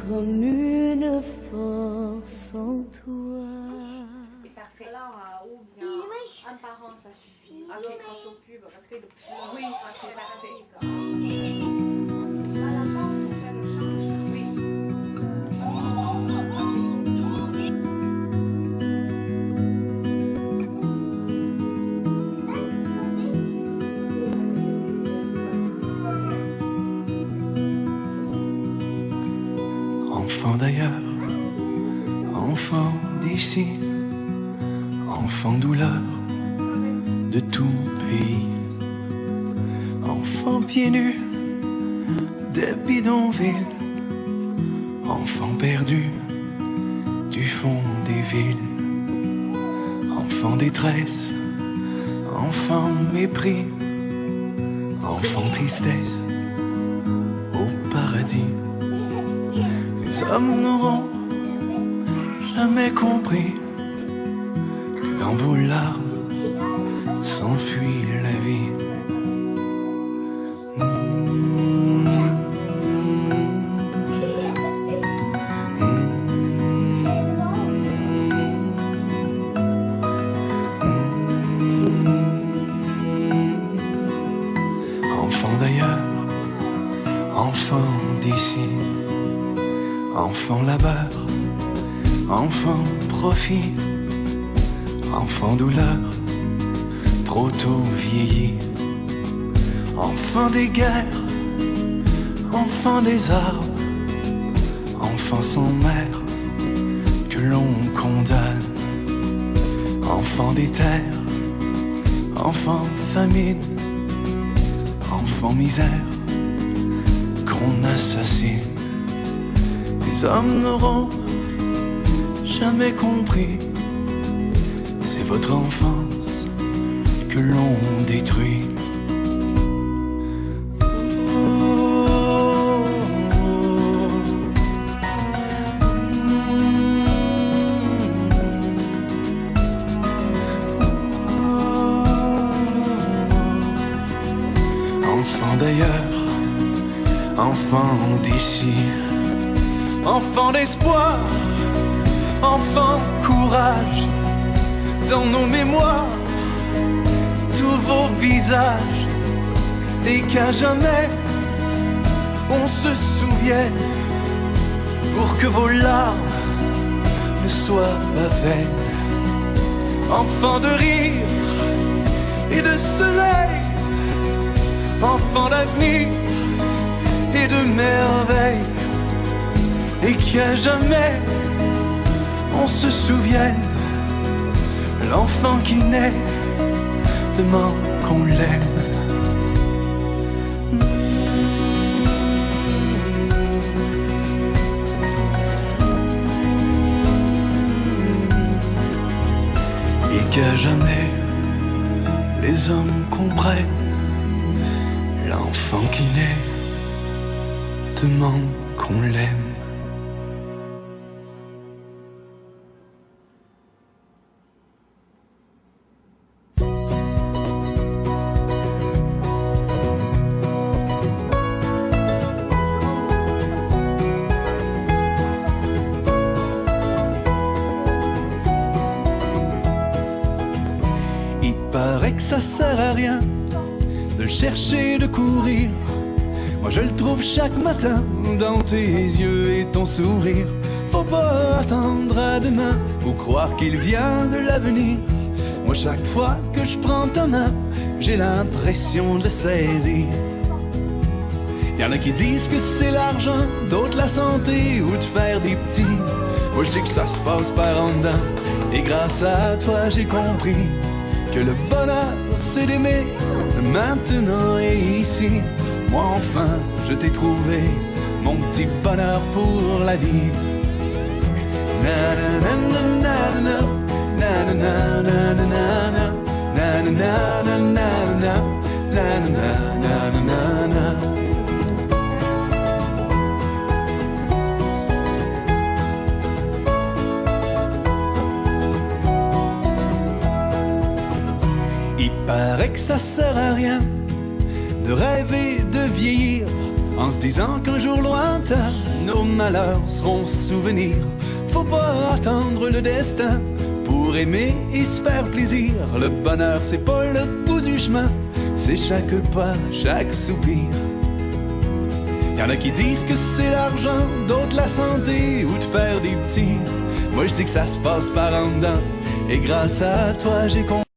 comme une force en toi. Parfait. Alors, ou bien un parent, ça suffit. Ok, qu'on s'occupe, parce que oui, parfait, parfait. À la fin, on fait le change. Oui. Enfant d'ailleurs, enfant d'ici, enfant douleur de tout pays, enfant pieds nus des bidonvilles, enfant perdu du fond des villes, enfant détresse, enfant mépris, enfant tristesse au paradis. Les hommes n'auront jamais compris que dans vos larmes s'enfuit la vie. Enfant d'ailleurs, enfant d'ici, enfant labeur, enfant profit, enfant douleur, trop tôt vieilli, enfant des guerres, enfant des arbres, enfant sans mère que l'on condamne, enfant des terres, enfant famine, enfant misère qu'on assassine. Les hommes n'auront jamais compris, c'est votre enfance que l'on détruit. Enfant d'ailleurs, enfant d'ici, enfant d'espoir, enfant courage, dans nos mémoires, tous vos visages, et qu'à jamais on se souvienne, pour que vos larmes ne soient pas vaines. Enfant de rire et de soleil, enfant d'avenir et de merveille, et qu'à jamais on se souvienne, l'enfant qui naît demande qu'on l'aime. Et qu'à jamais les hommes comprennent, l'enfant qui naît demande qu'on l'aime. Il paraît que ça sert à rien de chercher, de courir. Moi je le trouve chaque matin dans tes yeux et ton sourire. Faut pas attendre à demain ou croire qu'il vient de l'avenir. Moi chaque fois que je prends ta main, j'ai l'impression de saisir. Y'en a qui disent que c'est l'argent, d'autres la santé ou de faire des petits. Moi je dis que ça se passe par en dedans, et grâce à toi j'ai compris que le bonheur c'est d'aimer maintenant et ici. Moi enfin je t'ai trouvé, mon petit bonheur pour la vie. Na na na na na na na na na na na na na na na na. Il paraît que ça sert à rien de rêver de vieillir en se disant qu'un jour lointain nos malheurs seront souvenirs. Faut pas attendre le destin pour aimer et se faire plaisir. Le bonheur, c'est pas le bout du chemin, c'est chaque pas, chaque soupir. Y'en a qui disent que c'est l'argent, d'autres la santé ou de faire des petits. Moi je dis que ça se passe par en dedans, et grâce à toi j'ai compris.